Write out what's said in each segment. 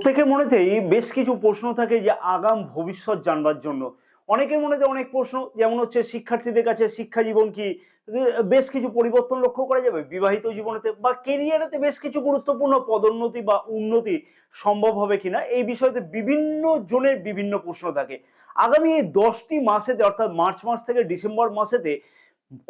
প্রত্যেকের মনেতেই বেশ কিছু প্রশ্ন থাকে যে আগাম ভবিষ্যৎ জানবার জন্য। অনেকের মনেতে অনেক প্রশ্ন, যেমন হচ্ছে শিক্ষার্থীদের কাছে শিক্ষা জীবন কি, বেশ কিছু পরিবর্তন লক্ষ্য করা যাবে বিবাহিত জীবনেতে বা কেরিয়ারেতে, বেশ কিছু গুরুত্বপূর্ণ পদোন্নতি বা উন্নতি সম্ভব হবে কিনা, এই বিষয়তে বিভিন্ন জনের বিভিন্ন প্রশ্ন থাকে। আগামী এই 10টি মাসেতে, অর্থাৎ মার্চ মাস থেকে ডিসেম্বর মাসেতে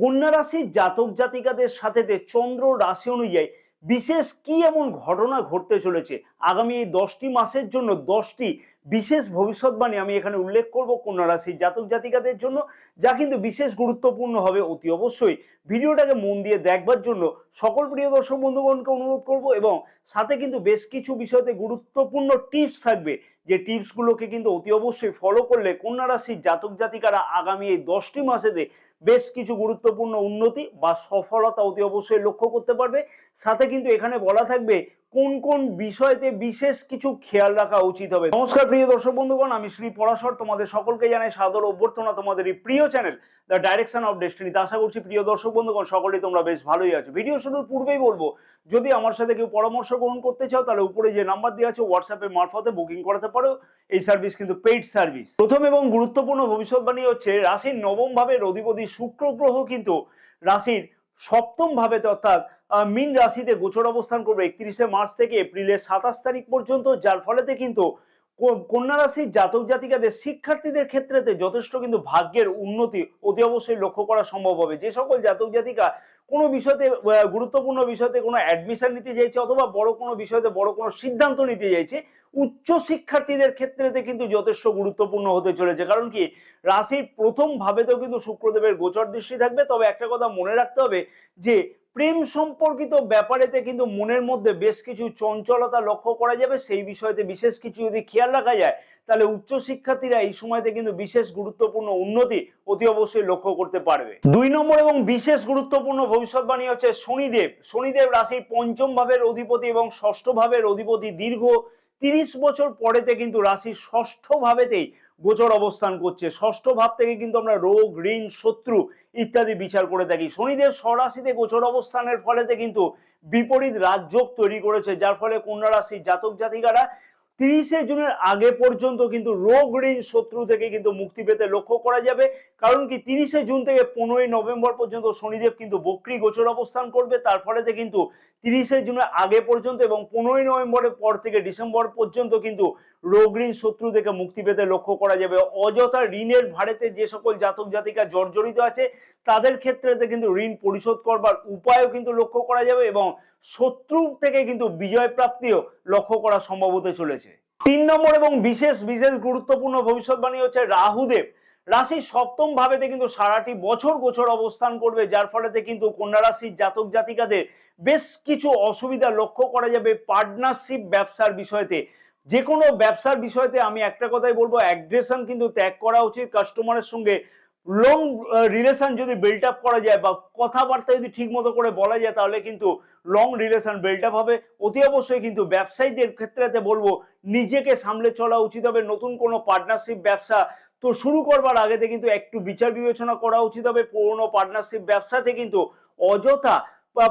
কন্যা রাশির জাতক জাতিকাদের সাথে চন্দ্র রাশি অনুযায়ী বিশেষ কি এমন ঘটনা ঘটতে চলেছে, আগামী এই 10টি মাসের জন্য 10টি বিশেষ ভবিষ্যৎবাণী আমি এখানে উল্লেখ করব কন্যা রাশির জাতক জাতিকাদের জন্য, যা কিন্তু বিশেষ গুরুত্বপূর্ণ হবে। অতি অবশ্যই ভিডিওটাকে মন দিয়ে দেখবার জন্য সকল প্রিয় দর্শক বন্ধুগণকে অনুরোধ করব, এবং সাথে কিন্তু বেশ কিছু বিষয়তে গুরুত্বপূর্ণ টিপস থাকবে, যে টিপসগুলোকে কিন্তু অতি অবশ্যই ফলো করলে কন্যা রাশির জাতক জাতিকারা আগামী এই 10টি মাসেতে বেশ কিছু গুরুত্বপূর্ণ উন্নতি বা সফলতা অতি অবশ্যই লক্ষ্য করতে পারবে। সাথে কিন্তু এখানে বলা থাকবে কোন কোন বিষয়তে বিশেষ কিছু খেয়াল রাখা উচিত হবে। নমস্কার প্রিয় দর্শক বন্ধুগণ, আমি শ্রী পরাশর, তোমাদের সকলকে জানাই সাদর অভ্যর্থনা তোমাদের এই প্রিয় চ্যানেল দ্য ডাইরেকশন অফ ডেস্টিনিতে। আশা করছি প্রিয় দর্শক বন্ধুগণ সকলেই তোমরা বেশ ভালোই আছো। ভিডিও শুরুর পূর্বেই বলবো, যদি আমার সাথে কেউ পরামর্শ গ্রহণ করতে চাও তাহলে উপরে যে নাম্বার দেওয়া আছে হোয়াটসঅ্যাপের মারফতে বুকিং করাতে পারো। এই সার্ভিস কিন্তু পেইড সার্ভিস। প্রথম এবং গুরুত্বপূর্ণ ভবিষ্যৎবাণী হচ্ছে রাশির নবম ভাবের অধিপতি শুক্র গ্রহ কিন্তু রাশির সপ্তম ভাবেতে, অর্থাৎ মীন রাশিতে গোচর অবস্থান করবে 31শে মার্চ থেকে এপ্রিলের 27 তারিখ পর্যন্ত, যার ফলেতে কিন্তু কন্যা রাশির জাতক জাতিকাদের শিক্ষার্থীদের ক্ষেত্রেতে যথেষ্ট কিন্তু ভাগ্যের উন্নতি অতি অবশ্যই লক্ষ্য করা সম্ভব হবে। যে সকল জাতক জাতিকা কোনো বিষয়তে, গুরুত্বপূর্ণ বিষয়তে কোনো অ্যাডমিশন নিতে চাইছে অথবা বড় কোনো বিষয়তে বড় কোনো সিদ্ধান্ত নিতে চাইছে, উচ্চ শিক্ষার্থীদের ক্ষেত্রেতে কিন্তু যথেষ্ট গুরুত্বপূর্ণ হতে চলেছে। কারণ কি, রাশির প্রথম ভাবেতেও কিন্তু শুক্রদেবের গোচর দৃষ্টি থাকবে। তবে একটা কথা মনে রাখতে হবে যে প্রেম সম্পর্কিত ব্যাপারেতে কিন্তু মনের মধ্যে বেশ কিছু চঞ্চলতা লক্ষ্য করা যাবে। সেই বিষয়তে বিশেষ কিছু যদি খেয়াল রাখা যায় তাহলে উচ্চ শিক্ষার্থীরা এই সময়তে কিন্তু বিশেষ গুরুত্বপূর্ণ উন্নতি অতি অবশ্যই লক্ষ্য করতে পারবে। 2 নম্বর এবং বিশেষ গুরুত্বপূর্ণ ভবিষ্যৎবাণী হচ্ছে শনিদেব। শনিদেব রাশির পঞ্চম ভাবের অধিপতি এবং ষষ্ঠ ভাবের অধিপতি। দীর্ঘ 30 বছর পরেতে কিন্তু রাশির ষষ্ঠ ভাবেতেই গোচর অবস্থান করছে। ষষ্ঠ ভাব থেকে কিন্তু আমরা রোগ, ঋণ, শত্রু ইত্যাদি বিচার করে থাকি। শনিদেব স্বরাশিতে গোচর অবস্থানের ফলেতে কিন্তু বিপরীত রাজযোগ তৈরি করেছে, যার ফলে কন্যা রাশির জাতক জাতিকারা 30শে জুনের আগে পর্যন্ত কিন্তু রোগ, ঋণ, শত্রু থেকে কিন্তু মুক্তি পেতে লক্ষ্য করা যাবে। কারণ কি, 30শে জুন থেকে 15ই নভেম্বর পর্যন্ত শনিদেব কিন্তু বক্রী গোচর অবস্থান করবে। তার ফলেতে কিন্তু 30শে জুনের আগে পর্যন্ত এবং 15ই নভেম্বরের পর থেকে ডিসেম্বর পর্যন্ত কিন্তু রোগ, ঋণ, শত্রু থেকে মুক্তি পেতে লক্ষ্য করা যাবে। অযথা ঋণের ভারেতে যে সকল জাতক জাতিকা জর্জরিত আছে তাদের ক্ষেত্রে কিন্তু ঋণ পরিশোধ করবার উপায়ও কিন্তু লক্ষ্য করা যাবে, এবং শত্রু থেকে কিন্তু বিজয় প্রাপ্তিও লক্ষ্য করা সম্ভব হতে চলেছে। 3 নম্বর এবং বিশেষ গুরুত্বপূর্ণ ভবিষ্যৎবাণী হচ্ছে রাহুদেব রাশির সপ্তম ভাবেতে কিন্তু সারাটি বছর গোচর অবস্থান করবে, যার ফলেতে কিন্তু কন্যা রাশির জাতক জাতিকাদের বেশ কিছু অসুবিধা লক্ষ্য করা যাবে পার্টনারশিপ ব্যবসার বিষয়তে। যে কোনো ব্যবসার বিষয়তে আমি একটা কথাই বলবো, অ্যাগ্রেশন কিন্তু ত্যাগ করা উচিত। কাস্টমারের সঙ্গে লং রিলেশন যদি বিল্ড আপ করা যায় বা কথাবার্তা যদি ঠিক মতো করে বলা যায় তাহলে কিন্তু লং রিলেশন বিল্ড আপ হবে। অতি অবশ্যই কিন্তু ব্যবসায়ীদের ক্ষেত্রে বলবো নিজেকে সামলে চলা উচিত হবে। নতুন কোনো পার্টনারশিপ ব্যবসা তো শুরু করবার আগেতে কিন্তু একটু বিচার বিবেচনা করা উচিত হবে। পুরনো পার্টনারশিপ ব্যবসাতে কিন্তু অযথা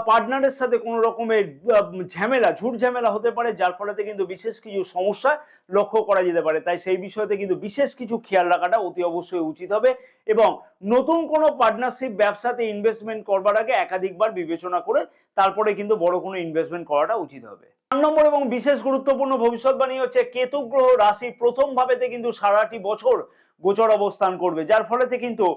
পার্টনারের সাথে কোনো রকমের ঝামেলা, ঝুট ঝামেলা হতে পারে, যার ফলেতে কিন্তু বিশেষ কিছু সমস্যা লক্ষ্য করা যেতে পারে। তাই সেই বিষয়তে কিন্তু বিশেষ কিছু খেয়াল রাখাটা অতি অবশ্যই উচিত হবে, এবং নতুন কোনো পার্টনারশিপ ব্যবসাতে ইনভেস্টমেন্ট করবার আগে একাধিকবার বিবেচনা করে তারপরে কিন্তু বড় কোনো ইনভেস্টমেন্ট করাটা উচিত হবে। 4 নম্বর এবং বিশেষ গুরুত্বপূর্ণ ভবিষ্যৎবাণী হচ্ছে কেতু গ্রহ রাশি প্রথম ভাবেতে কিন্তু সারাটি বছর গোচর অবস্থান করবে, যার ফলেতে কিন্তু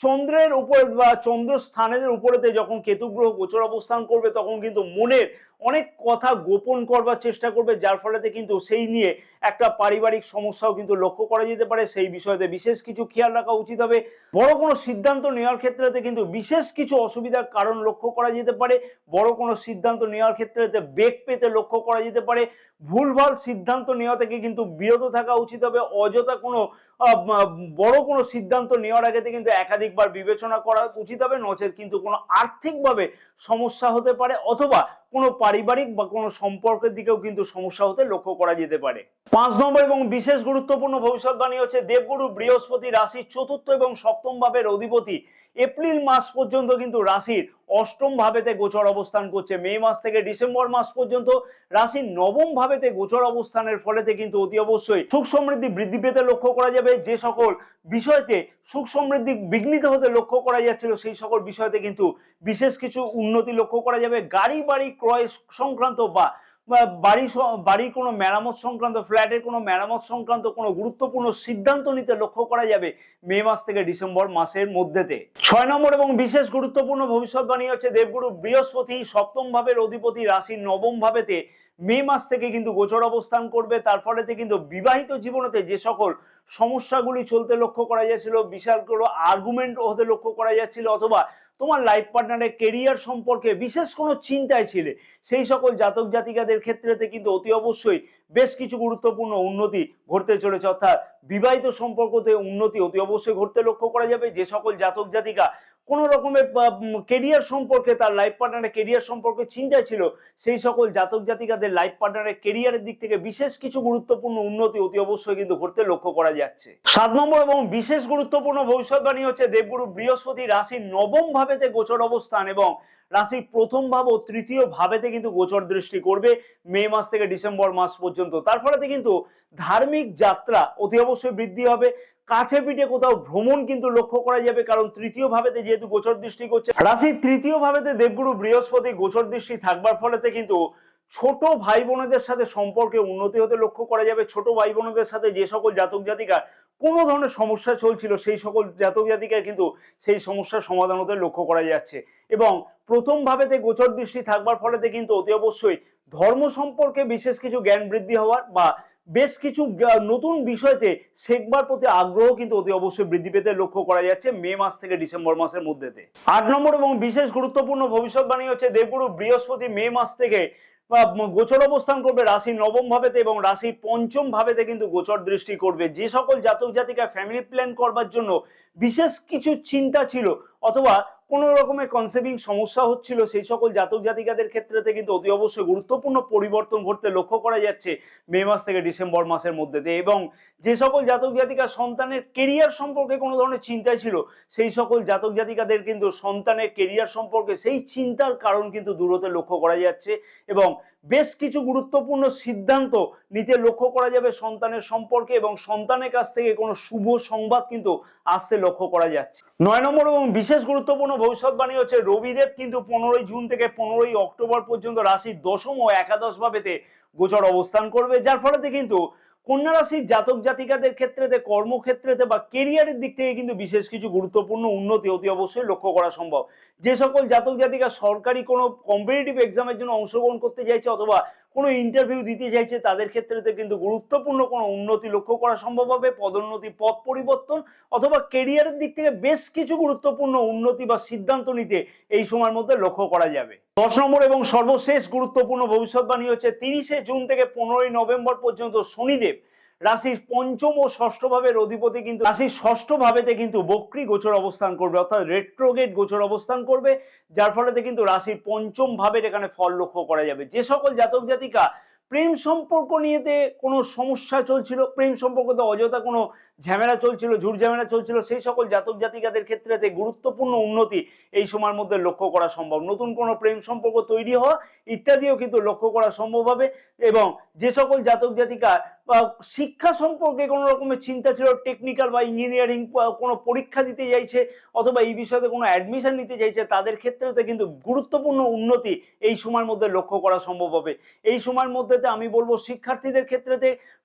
চন্দ্রের উপর বা চন্দ্র স্থানের উপরেতে যখন কেতু গ্রহ গোচর অবস্থান করবে তখন কিন্তু মনের অনেক কথা গোপন করবার চেষ্টা করবে, যার ফলেতে কিন্তু সেই নিয়ে একটা পারিবারিক সমস্যাও কিন্তু লক্ষ্য করা যেতে পারে। সেই বিষয়তে বিশেষ কিছু খেয়াল রাখা উচিত হবে। বড় কোনো সিদ্ধান্ত নেওয়ার ক্ষেত্রে কিন্তু বিশেষ কিছু অসুবিধার কারণ লক্ষ্য করা যেতে পারে। বড় কোনো সিদ্ধান্ত নেওয়ার ক্ষেত্রে বেগ পেতে লক্ষ্য করা যেতে পারে। ভুলভাল সিদ্ধান্ত নেওয়া থেকে কিন্তু বিরত থাকা উচিত হবে। অযথা কোনো বড় কোনো সিদ্ধান্ত নেওয়ার আগে কিন্তু একাধিকবার বিবেচনা করা উচিত হবে, নচেত কিন্তু কোনো আর্থিকভাবে সমস্যা হতে পারে অথবা কোনো পারিবারিক বা কোনো সম্পর্কের দিকেও কিন্তু সমস্যা হতে লক্ষ্য করা যেতে পারে। 5 নম্বর এবং বিশেষ গুরুত্বপূর্ণ ভবিষ্যৎবাণী হচ্ছে দেবগুরু বৃহস্পতি রাশির চতুর্থ এবং সপ্তম ভাবের অধিপতি এপ্রিল মাস পর্যন্ত কিন্তু রাশির অষ্টম ভাবেতে গোচর অবস্থান করছে। মে মাস থেকে ডিসেম্বর মাস পর্যন্ত রাশির নবম ভাবেতে গোচর অবস্থানের ফলেতে কিন্তু অতি অবশ্যই সুখ সমৃদ্ধি বৃদ্ধি পেতে লক্ষ্য করা যাবে। যে সকল বিষয়তে সুখ সমৃদ্ধি বিঘ্নিত হতে লক্ষ্য করা যাচ্ছিল সেই সকল বিষয়তে কিন্তু বিশেষ কিছু উন্নতি লক্ষ্য করা যাবে। গাড়ি বাড়ি ক্রয় সংক্রান্ত বা বাড়ির কোনো মেরামত সংক্রান্ত, ফ্ল্যাটের কোনো মেরামত সংক্রান্ত কোনো গুরুত্বপূর্ণ সিদ্ধান্ত নিতে লক্ষ্য করা যাবে মে মাস থেকে ডিসেম্বর মাসের মধ্যেতে। 6 নম্বর এবং বিশেষ গুরুত্বপূর্ণ ভবিষ্যৎবাণী হচ্ছে দেবগুরু বৃহস্পতি সপ্তম ভাবের অধিপতি রাশির নবম ভাবেতে মে মাস থেকে কিন্তু গোচর অবস্থান করবে। তার ফলেতে কিন্তু বিবাহিত জীবনেতে যে সকল সমস্যাগুলি চলতে লক্ষ্য করা যাচ্ছিল, বিশাল কোনো আর্গুমেন্ট হতে লক্ষ্য করা যাচ্ছিল, অথবা তোমার লাইফ পার্টনারের কেরিয়ার সম্পর্কে বিশেষ কোনো চিন্তায় ছিলে, সেই সকল জাতক জাতিকাদের ক্ষেত্রেতে কিন্তু অতি অবশ্যই বেশ কিছু গুরুত্বপূর্ণ উন্নতি ঘটতে চলেছে। অর্থাৎ বিবাহিত সম্পর্কতে উন্নতি অতি অবশ্যই ঘটতে লক্ষ্য করা যাবে। যে সকল জাতক জাতিকা কোনো রকমের কেরিয়ার সম্পর্কে, তার লাইফ পার্টনারের কেরিয়ার সম্পর্কে চিন্তা ছিল, সেই সকল জাতক জাতিকাদের লাইফ পার্টনারের কেরিয়ারের দিক থেকে বিশেষ কিছু গুরুত্বপূর্ণ উন্নতি অতি অবশ্যই কিন্তু ঘটতে লক্ষ্য করা যাচ্ছে। 7 নম্বর এবং বিশেষ গুরুত্বপূর্ণ ভবিষ্যৎবাণী হচ্ছে দেবগুরু বৃহস্পতি রাশির নবম ভাবেতে গোচর অবস্থান এবং রাশির প্রথম ভাব ও তৃতীয় ভাবেতে কিন্তু গোচর দৃষ্টি করবে মে মাস থেকে ডিসেম্বর মাস পর্যন্ত। তার ফলে কিন্তু ধার্মিক যাত্রা অতি অবশ্যই বৃদ্ধি হবে। কাছে পিঠে কোথাও ভ্রমণ কিন্তু লক্ষ্য করা যাবে, কারণ তৃতীয় ভাবেতে যেহেতু গোচর দৃষ্টি করছে, রাশির তৃতীয় ভাবেতে দেবগুরু বৃহস্পতি গোচর দৃষ্টি থাকবার ফলেতে কিন্তু ছোট ভাই বোনেদের সাথে সম্পর্কে উন্নতি হতে লক্ষ্য করা যাবে। ছোট ভাই বোনেদের সাথে যে সকল জাতক জাতিকা কোনো ধরনের সমস্যা চলছিল, সেই সকল জাতক জাতিকার কিন্তু সেই সমস্যার সমাধান হতে লক্ষ্য করা যাচ্ছে। এবং প্রথম ভাবেতে গোচর দৃষ্টি থাকবার ফলেতে কিন্তু অতি অবশ্যই ধর্ম সম্পর্কে বিশেষ কিছু জ্ঞান বৃদ্ধি হওয়ার বা বেশ কিছু নতুন বিষয়তে শেখবার প্রতি আগ্রহ কিন্তু অতি অবশ্যই বৃদ্ধি পেতে লক্ষ্য করা যাচ্ছে মে মাস থেকে ডিসেম্বর মাসের মধ্যেতে। 8 নম্বর এবং বিশেষ গুরুত্বপূর্ণ ভবিষ্যৎবাণী হচ্ছে দেবগুরু বৃহস্পতি মে মাস থেকে গোচর অবস্থান করবে রাশির নবম ভাবেতে এবং রাশির পঞ্চম ভাবেতে কিন্তু গোচর দৃষ্টি করবে। যে সকল জাতক জাতিকা ফ্যামিলি প্ল্যান করবার জন্য বিশেষ কিছু চিন্তা ছিল, অথবা কোন রকমের কনসেভিং সমস্যা হচ্ছিল, সেই সকল জাতক জাতিকাদের ক্ষেত্রে কিন্তু অতি অবশ্যই গুরুত্বপূর্ণ পরিবর্তন ঘটতে লক্ষ্য করা যাচ্ছে মে মাস থেকে ডিসেম্বর মাসের মধ্যে। এবং যে সকল জাতক জাতিকা সন্তানের কেরিয়ার সম্পর্কে কোনো ধরনের চিন্তায় ছিল, সেই সকল জাতক জাতিকাদের কিন্তু সন্তানের কেরিয়ার সম্পর্কে সেই চিন্তার কারণ কিন্তু দূর হতে লক্ষ্য করা যাচ্ছে এবং বেশ কিছু গুরুত্বপূর্ণ সিদ্ধান্ত নিতে লক্ষ্য করা যাবে সন্তানের সম্পর্কে, এবং সন্তানের কাছ থেকে কোনো শুভ সংবাদ কিন্তু আসতে লক্ষ্য করা যাচ্ছে। 9 নম্বর এবং বিশেষ গুরুত্বপূর্ণ ভবিষ্যৎবাণী হচ্ছে রবিদেব কিন্তু 15ই জুন থেকে 15ই অক্টোবর পর্যন্ত রাশির দশম ও একাদশ ভাবেতে গোচর অবস্থান করবে, যার ফলে কিন্তু কন্যা রাশির জাতক জাতিকাদের ক্ষেত্রেতে কর্মক্ষেত্রেতে বা কেরিয়ারের দিক থেকে কিন্তু বিশেষ কিছু গুরুত্বপূর্ণ উন্নতি অতি অবশ্যই লক্ষ্য করা সম্ভব। যে সকল জাতক জাতিকা সরকারি কোনো কম্পিটিটিভ এক্সামের জন্য অংশগ্রহণ করতে চাইছে অথবা কোনো ইন্টারভিউ দিতে চাইছে, তাদের ক্ষেত্রেতে কিন্তু গুরুত্বপূর্ণ কোনো উন্নতি লক্ষ্য করা সম্ভব হবে। পদোন্নতি, পদ পরিবর্তন অথবা কেরিয়ারের দিক থেকে বেশ কিছু গুরুত্বপূর্ণ উন্নতি বা সিদ্ধান্ত নিতে এই সময়ের মধ্যে লক্ষ্য করা যাবে। 10 নম্বর এবং সর্বশেষ গুরুত্বপূর্ণ ভবিষ্যৎবাণী হচ্ছে 30শে জুন থেকে 15ই নভেম্বর পর্যন্ত শনিদেব রাশির পঞ্চম ও ষষ্ঠ ভাবের অধিপতি কিন্তু রাশির ষষ্ঠ ভাবেতে কিন্তু বক্রী গোচর অবস্থান করবে, অর্থাৎ রেট্রোগেট গোচর অবস্থান করবে, যার ফলে কিন্তু রাশির পঞ্চম ভাবের এখানে ফল লক্ষ্য করা যাবে। যে সকল জাতক জাতিকা প্রেম সম্পর্ক নিয়েতে কোনো সমস্যা চলছিল, প্রেম সম্পর্কতে অযথা কোনো ঝামেলা চলছিল, ঝুট ঝামেলা চলছিল, সেই সকল জাতক জাতিকাদের ক্ষেত্রে গুরুত্বপূর্ণ উন্নতি এই সময়ের মধ্যে লক্ষ্য করা সম্ভব। নতুন কোনো প্রেম সম্পর্ক তৈরি হওয়া ইত্যাদিও কিন্তু লক্ষ্য করা সম্ভব হবে। এবং যে সকল জাতক জাতিকা শিক্ষা সম্পর্কে কোনো রকমের চিন্তা ছিল, টেকনিক্যাল বা ইঞ্জিনিয়ারিং কোনো পরীক্ষা দিতে চাইছে অথবা এই বিষয়ে কোনো অ্যাডমিশন নিতে চাইছে, তাদের ক্ষেত্রে কিন্তু গুরুত্বপূর্ণ উন্নতি এই সময়ের মধ্যে লক্ষ্য করা সম্ভব হবে। এই সময়ের মধ্যে আমি বলবো শিক্ষার্থীদের ক্ষেত্রে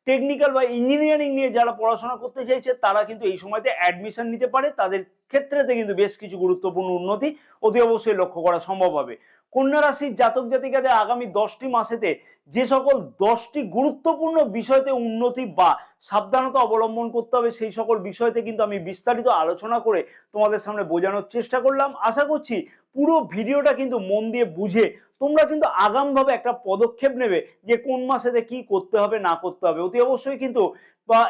টেকনিক্যাল বা ইঞ্জিনিয়ারিং নিয়ে যারা পড়াশোনা করতে চাইছে তারা কিন্তু এই সময়তে অ্যাডমিশন নিতে পারে, তাদের ক্ষেত্রেতে কিন্তু বেশ কিছু গুরুত্বপূর্ণ উন্নতি অতি অবশ্যই লক্ষ্য করা সম্ভব হবে। কন্যা রাশির জাতক জাতিকাদের আগামী 10টি মাসেতে যে সকল 10টি গুরুত্বপূর্ণ বিষয়তে উন্নতি বা সাবধানতা অবলম্বন করতে হবে, সেই সকল বিষয়তে কিন্তু আমি বিস্তারিত আলোচনা করে তোমাদের সামনে বোঝানোর চেষ্টা করলাম। আশা করছি পুরো ভিডিওটা কিন্তু মন দিয়ে বুঝে তোমরা কিন্তু আগামভাবে একটা পদক্ষেপ নেবে যে কোন মাসেতে কি করতে হবে না করতে হবে। অতি অবশ্যই কিন্তু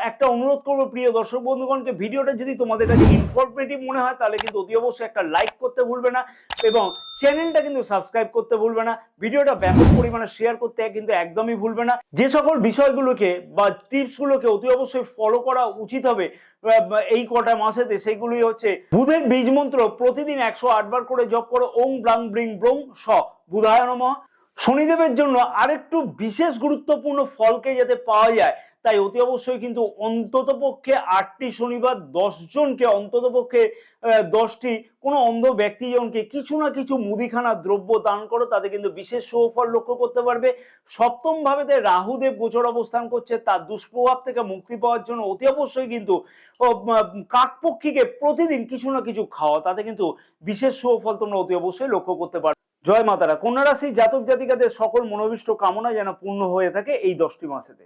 একটা অনুরোধ করবো প্রিয় দর্শক বন্ধুগণকে, ভিডিওটা যদি তোমাদের কাছে ইনফরমেটিভ মনে হয় তাহলে কিন্তু অতি অবশ্যই একটা লাইক করতে ভুলবে না এবং চ্যানেলটা কিন্তু সাবস্ক্রাইব করতে ভুলবে না। ভিডিওটা ব্যাপক পরিমাণে শেয়ার করতে কিন্তু একদমই ভুলবে না। যে সকল বিষয়গুলোকে বা টিপসগুলোকে অতি অবশ্যই ফলো করা উচিত হবে এই কটা মাসেতে, সেগুলি হচ্ছে বুধের বীজ মন্ত্র প্রতিদিন 108 বার করে জপ করো, ওং ব্লাং ব্রিং ব্রং স বুধায় নমঃ। শনিদেবের জন্য আরেকটু বিশেষ গুরুত্বপূর্ণ ফলকে যাতে পাওয়া যায়, তাই অতি অবশ্যই কিন্তু অন্তত পক্ষে 8টি শনিবার 10 জনকে, অন্তত পক্ষে 10টি কোনো অন্ধ ব্যক্তিজনকে কিছু না কিছু মুদিখানা দ্রব্য দান করো, তাতে কিন্তু বিশেষ সুফল লক্ষ্য করতে পারবে। সপ্তম ভাবেতে রাহুদেব গোচর অবস্থান করছে, তার দুষ্প্রভাব থেকে মুক্তি পাওয়ার জন্য অতি অবশ্যই কিন্তু কাকপক্ষীকে প্রতিদিন কিছু না কিছু খাওয়া, তাতে কিন্তু বিশেষ সুফল তোমরা অতি অবশ্যই লক্ষ্য করতে পারবে। জয় মাতারা। কন্যা রাশির জাতক জাতিকাদের সকল মনোভীষ্ট কামনা যেন পূর্ণ হয়ে থাকে এই 10টি মাসেতে।